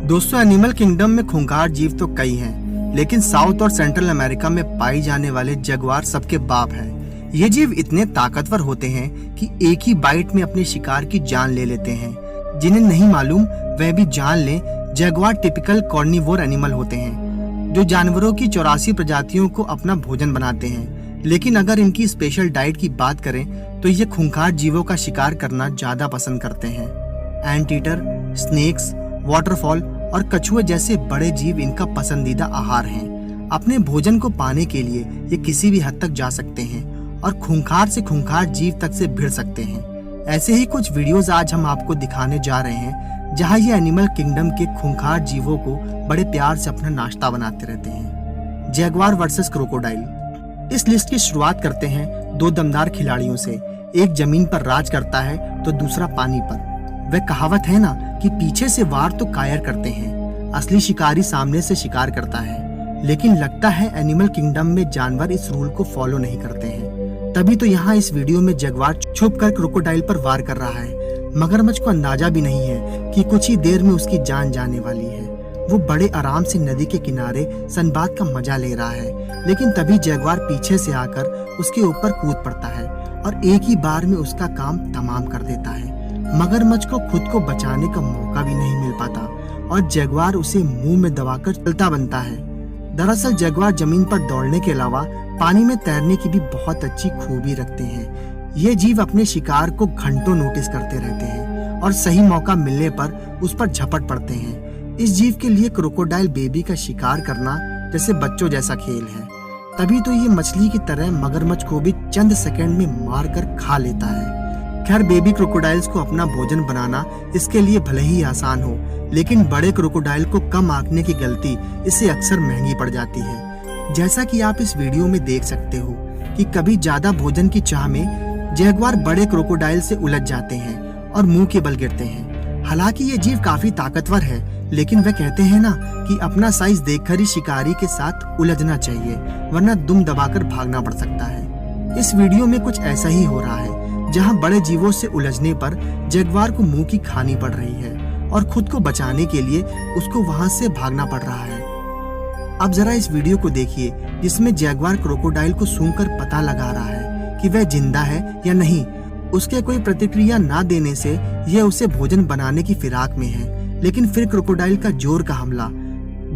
दोस्तों, animal kingdom में खूंखार जीव तो कई हैं, लेकिन साउथ और सेंट्रल अमेरिका में पाई जाने वाले जगुआर सबके बाप हैं। ये जीव इतने ताकतवर होते हैं कि एक ही बाइट में अपने शिकार की जान ले लेते हैं। जिन्हें नहीं मालूम वह भी जान लें, जगुआर टिपिकल कार्निवोर एनिमल होते हैं जो जानवरों की 84 प्रजातियों को अपना भोजन बनाते हैं। लेकिन अगर इनकी स्पेशल डाइट की बात करें तो ये खूंखार जीवों का शिकार करना ज्यादा पसंद करते हैं। एंट ईटर, स्नेक्स, वाटरफॉल और कछुए जैसे बड़े जीव इनका पसंदीदा आहार हैं। अपने भोजन को पाने के लिए ये किसी भी हद तक जा सकते हैं और खूंखार से खूंखार जीव तक से भिड़ सकते हैं। ऐसे ही कुछ वीडियोस आज हम आपको दिखाने जा रहे हैं जहां ये एनिमल किंगडम के खूंखार जीवों को बड़े प्यार से अपना नाश्ता बनाते रहते हैं। Jaguar versus crocodile. इस लिस्ट की शुरुआत करते हैं दो दमदार खिलाड़ियों से। एक जमीन पर राज करता है तो दूसरा पानी पर। वह कहावत है ना कि पीछे से वार तो कायर करते हैं, असली शिकारी सामने से शिकार करता है। लेकिन लगता है एनिमल किंगडम में जानवर इस रूल को फॉलो नहीं करते हैं। तभी तो यहाँ इस वीडियो में जगुआर छुपकर क्रोकोडाइल पर वार कर रहा है। मगरमच्छ को अंदाजा भी नहीं है कि कुछ ही देर में उसकी जान जाने वाली है। वो बड़े आराम से नदी के किनारे सनबाथ का मजा ले रहा है, लेकिन तभी जगुआर पीछे से आकर उसके ऊपर कूद पड़ता है और एक ही बार में उसका काम तमाम कर देता है। मगरमच्छ को खुद को बचाने का मौका भी नहीं मिल पाता और जगुआर उसे मुंह में दबाकर चलता बनता है। दरअसल जगुआर जमीन पर दौड़ने के अलावा पानी में तैरने की भी बहुत अच्छी खूबी रखते हैं। ये जीव अपने शिकार को घंटों नोटिस करते रहते हैं और सही मौका मिलने पर उस पर झपट पड़ते हैं। इस जीव के लिए क्रोकोडाइल बेबी का शिकार करना जैसे बच्चों जैसा खेल है। तभी तो ये मछली की तरह मगरमच्छ को भी चंद सेकंड में मार कर खा लेता है। खैर, बेबी क्रोकोडाइल्स को अपना भोजन बनाना इसके लिए भले ही आसान हो, लेकिन बड़े क्रोकोडाइल को कम आंकने की गलती इससे अक्सर महंगी पड़ जाती है। जैसा कि आप इस वीडियो में देख सकते हो कि कभी ज्यादा भोजन की चाह में जगुआर बड़े क्रोकोडाइल से उलझ जाते हैं और मुंह के बल गिरते हैं। हालांकि ये जीव काफी ताकतवर है, लेकिन वह कहते हैं ना कि अपना साइज देखकर ही शिकारी के साथ उलझना चाहिए, वरना दुम दबाकर भागना पड़ सकता है। इस वीडियो में कुछ ऐसा ही हो रहा है, जहां बड़े जीवों से उलझने पर जगुआर को मुंह की खानी पड़ रही है और खुद को बचाने के लिए उसको वहां से भागना पड़ रहा है। अब जरा इस वीडियो को देखिए, जिसमें जगुआर क्रोकोडाइल को सूंघकर पता लगा रहा है कि वह जिंदा है या नहीं। उसके कोई प्रतिक्रिया ना देने से यह उसे भोजन बनाने की फिराक में है, लेकिन फिर क्रोकोडाइल का जोर का हमला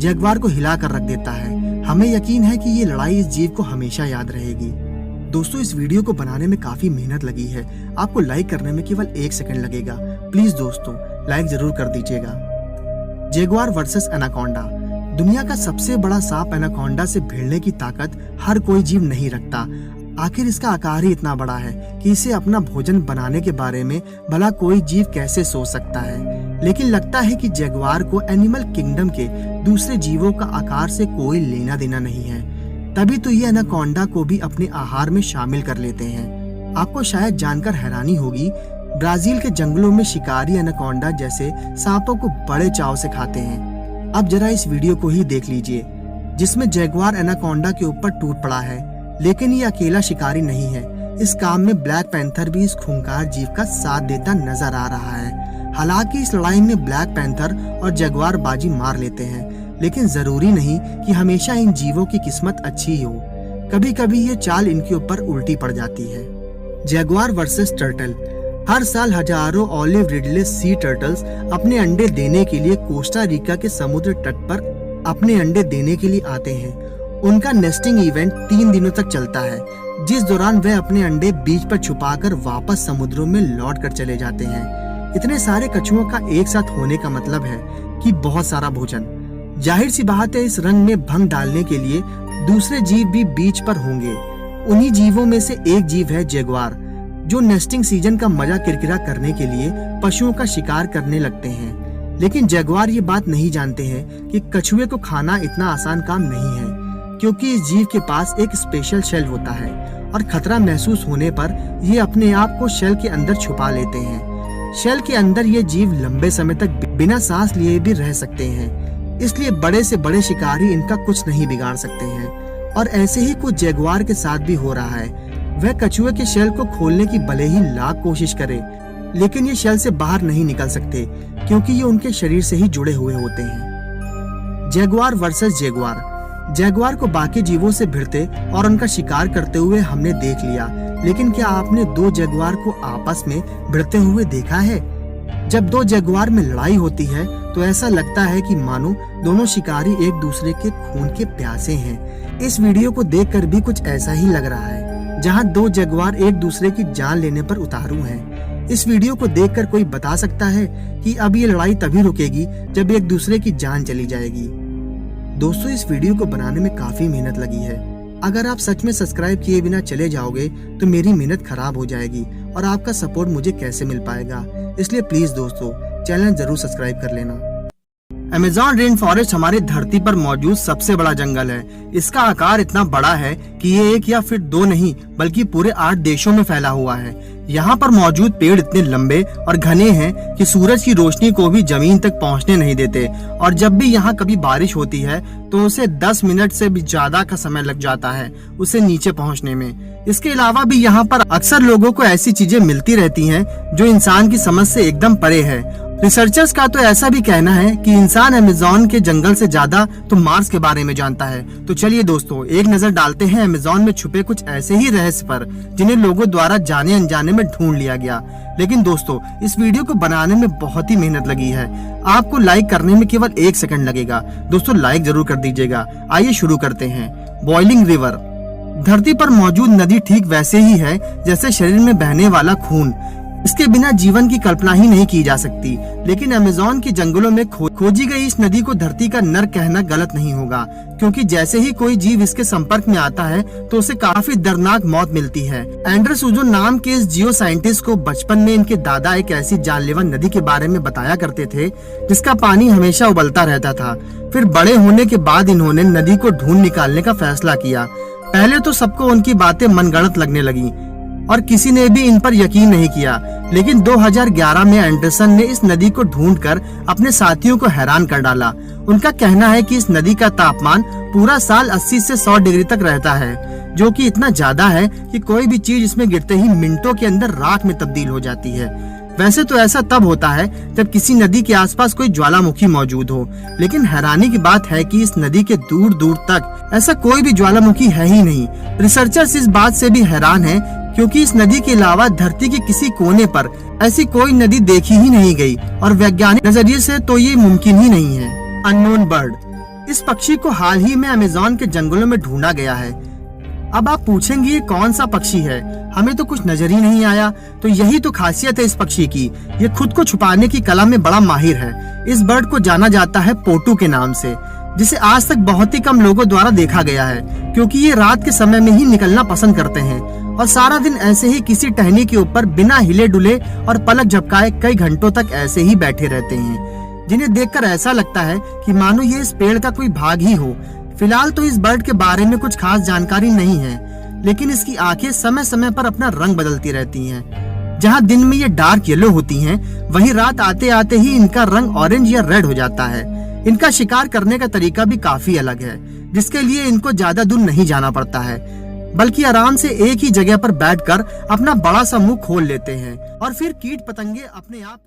जगुआर को हिला कर रख देता है। हमें यकीन है कि ये लड़ाई इस जीव को हमेशा याद रहेगी। दोस्तों, इस वीडियो को बनाने में काफी मेहनत लगी है। आपको लाइक करने में केवल 1 सेकंड लगेगा। प्लीज दोस्तों, लाइक जरूर कर दीजिएगा। Jaguar versus anaconda. दुनिया का सबसे बड़ा सांप एनाकोंडा से भिड़ने की ताकत हर कोई जीव नहीं रखता। आखिर इसका आकार ही इतना बड़ा है कि इसे अपना भोजन बनाने के बारे में भला कोई जीव कैसे सोच सकता है। लेकिन लगता है कि जगुआर को एनिमल किंगडम के दूसरे जीवों का आकार से कोई लेना देना नहीं है। तभी तो ये एनाकोंडा को भी अपने आहार में शामिल कर लेते हैं। आपको शायद जानकर हैरानी होगी, ब्राजील के जंगलों में शिकारी एनाकोंडा जैसे सांपों को बड़े चाव से खाते हैं। अब जरा इस वीडियो को ही देख लीजिए, जिसमें जगुआर एनाकोंडा के ऊपर टूट पड़ा है। लेकिन ये अकेला शिकारी नहीं है। इस काम में ब्लैक पैंथर भी इस खूंखार जीव का साथ देता नजर आ रहा है। हालांकि इस लड़ाई में ब्लैक पैंथर और जगुआर बाजी मार लेते हैं, लेकिन जरूरी नहीं कि हमेशा इन जीवों की किस्मत अच्छी हो। कभी कभी ये चाल इनके ऊपर उल्टी पड़ जाती है। Jaguar versus turtle. हर साल हजारों ऑलिव रिडले सी टर्टल्स अपने अंडे देने के लिए कोस्टा रिका के समुद्र तट पर अपने अंडे देने के लिए आते हैं। उनका नेस्टिंग इवेंट 3 दिनों तक चलता है, जिस दौरान वे अपने अंडे बीच पर छुपाकर वापस समुद्रों में लौट कर चले जाते हैं। इतने सारे कछुओं का एक साथ होने का मतलब है कि बहुत सारा भोजन। जाहिर सी बात है, इस रंग में भंग डालने के लिए दूसरे जीव भी बीच पर होंगे। उन्हीं जीवों में से एक जीव है जगुआर, जो नेस्टिंग सीजन का मजा किरकिरा करने के लिए पशुओं का शिकार करने लगते हैं। लेकिन जगुआर ये बात नहीं जानते हैं कि कछुए को खाना इतना आसान काम नहीं है, क्योंकि इस जीव के पास एक स्पेशल शेल होता है और खतरा महसूस होने पर ये अपने आप को शेल के अंदर छुपा लेते हैं। शेल के अंदर ये जीव लंबे समय तक बिना सांस लिए भी रह सकते हैं, इसलिए बड़े से बड़े शिकारी इनका कुछ नहीं बिगाड़ सकते हैं। और ऐसे ही कुछ जगुआर के साथ भी हो रहा है। वह कछुए के शेल को खोलने की भले ही लाख कोशिश करे, लेकिन ये शेल से बाहर नहीं निकल सकते क्योंकि ये उनके शरीर से ही जुड़े हुए होते हैं। Jaguar versus Jaguar. जैगुआर को बाकी जीवों से भिड़ते और उनका शिकार करते हुए हमने देख लिया, लेकिन क्या आपने दो जैगुआर को आपस में भिड़ते हुए देखा है? जब दो जैगुआर में लड़ाई होती है तो ऐसा लगता है कि मानो दोनों शिकारी एक दूसरे के खून के प्यासे हैं। इस वीडियो को देखकर भी कुछ ऐसा ही लग रहा है, जहां दो जैगुआर एक दूसरे की जान लेने पर उतारू हैं। इस वीडियो को देखकर कोई बता सकता है कि अब ये लड़ाई तभी रुकेगी जब एक दूसरे की जान चली जाएगी। दोस्तों, इस वीडियो को बनाने में काफी मेहनत लगी है। अगर आप सच में सब्सक्राइब किए बिना चले जाओगे तो मेरी मेहनत खराब हो जाएगी और आपका सपोर्ट मुझे कैसे मिल पाएगा। इसलिए प्लीज दोस्तों, चैनल जरूर सब्सक्राइब कर लेना। अमेज़न रेन फॉरेस्ट हमारी धरती पर मौजूद सबसे बड़ा जंगल है। इसका आकार इतना बड़ा है कि ये एक या फिर दो नहीं बल्कि पूरे 8 देशों में फैला हुआ है। यहाँ पर मौजूद पेड़ इतने लंबे और घने हैं कि सूरज की रोशनी को भी जमीन तक पहुँचने नहीं देते, और जब भी यहाँ कभी बारिश होती है तो उसे 10 मिनट से भी ज्यादा का समय लग जाता है उसे नीचे पहुँचने में। इसके अलावा भी यहाँ पर अक्सर लोगों को ऐसी चीजें मिलती रहती हैं जो इंसान की समझ से एकदम परे है। रिसर्चर्स का तो ऐसा भी कहना है कि इंसान अमेज़न के जंगल से ज्यादा तो मार्स के बारे में जानता है। तो चलिए दोस्तों, एक नजर डालते हैं अमेज़न में छुपे कुछ ऐसे ही रहस्य पर जिन्हें लोगों द्वारा जाने अनजाने में ढूंढ लिया गया। लेकिन दोस्तों, इस वीडियो को बनाने में बहुत ही मेहनत लगी है। आपको लाइक करने में केवल 1 सेकंड लगेगा। दोस्तों, लाइक जरूर कर दीजिएगा। आइए शुरू करते हैं। Boiling river. धरती पर मौजूद नदी ठीक वैसे ही है जैसे शरीर में बहने वाला खून। इसके बिना जीवन की कल्पना ही नहीं की जा सकती, लेकिन अमेज़न के जंगलों में खोजी गई इस नदी को धरती का नर्क कहना गलत नहीं होगा, क्योंकि जैसे ही कोई जीव इसके संपर्क में आता है तो उसे काफी दर्दनाक मौत मिलती है। एंडर्स उजो नाम के इस जियो साइंटिस्ट को बचपन में इनके दादा एक ऐसी जानलेवा नदी के बारे में बताया करते थे जिसका पानी हमेशा उबलता रहता था। फिर बड़े होने के बाद इन्होंने नदी को ढूंढ निकालने का फैसला किया। पहले तो सबको उनकी बातें मनगढ़ंत लगने लगी और किसी ने भी इन पर यकीन नहीं किया, लेकिन 2011 में एंडरसन ने इस नदी को ढूंढकर अपने साथियों को हैरान कर डाला। उनका कहना है कि इस नदी का तापमान पूरा साल 80 से 100 डिग्री तक रहता है, जो कि इतना ज्यादा है कि कोई भी चीज इसमें गिरते ही मिनटों के अंदर राख में तब्दील हो जाती है। वैसे तो ऐसा तब होता है जब किसी नदी के आसपास कोई ज्वालामुखी मौजूद हो, लेकिन हैरानी की बात है कि इस नदी के दूर दूर तक ऐसा कोई भी ज्वालामुखी है ही नहीं। रिसर्चर्स इस बात से भी हैरान हैं क्योंकि इस नदी के अलावा धरती के किसी कोने पर ऐसी कोई नदी देखी ही नहीं गई, और वैज्ञानिक नजरिए से तो ये मुमकिन ही नहीं है। Unknown bird. इस पक्षी को हाल ही में अमेज़न के जंगलों में ढूंढा गया है। अब आप पूछेंगे ये कौन सा पक्षी है, हमें तो कुछ नजर ही नहीं आया। तो यही तो खासियत है इस पक्षी की, ये खुद को छुपाने की कला में बड़ा माहिर है। इस बर्ड को जाना जाता है पोटू के नाम से, जिसे आज तक बहुत ही कम लोगों द्वारा देखा गया है, क्योंकि ये रात के समय में ही निकलना पसंद करते हैं और सारा दिन ऐसे ही किसी टहनी के ऊपर बिना हिले डुले और पलक झपकाए कई घंटों तक ऐसे ही बैठे रहते हैं, जिन्हें देखकर ऐसा लगता है कि मानो ये इस पेड़ का कोई भाग ही हो। फिलहाल तो इस बर्ड के बारे में कुछ खास जानकारी नहीं है, लेकिन इसकी आंखें समय समय पर अपना रंग बदलती रहती हैं। जहां दिन में ये डार्क येलो होती हैं, वहीं रात आते आते ही इनका रंग ऑरेंज या रेड हो जाता है। इनका शिकार करने का तरीका भी काफी अलग है, जिसके लिए इनको ज्यादा दूर नहीं जाना पड़ता है, बल्कि आराम से एक ही जगह पर बैठकर अपना बड़ा सा मुंह खोल लेते हैं और फिर कीट पतंगे अपने आप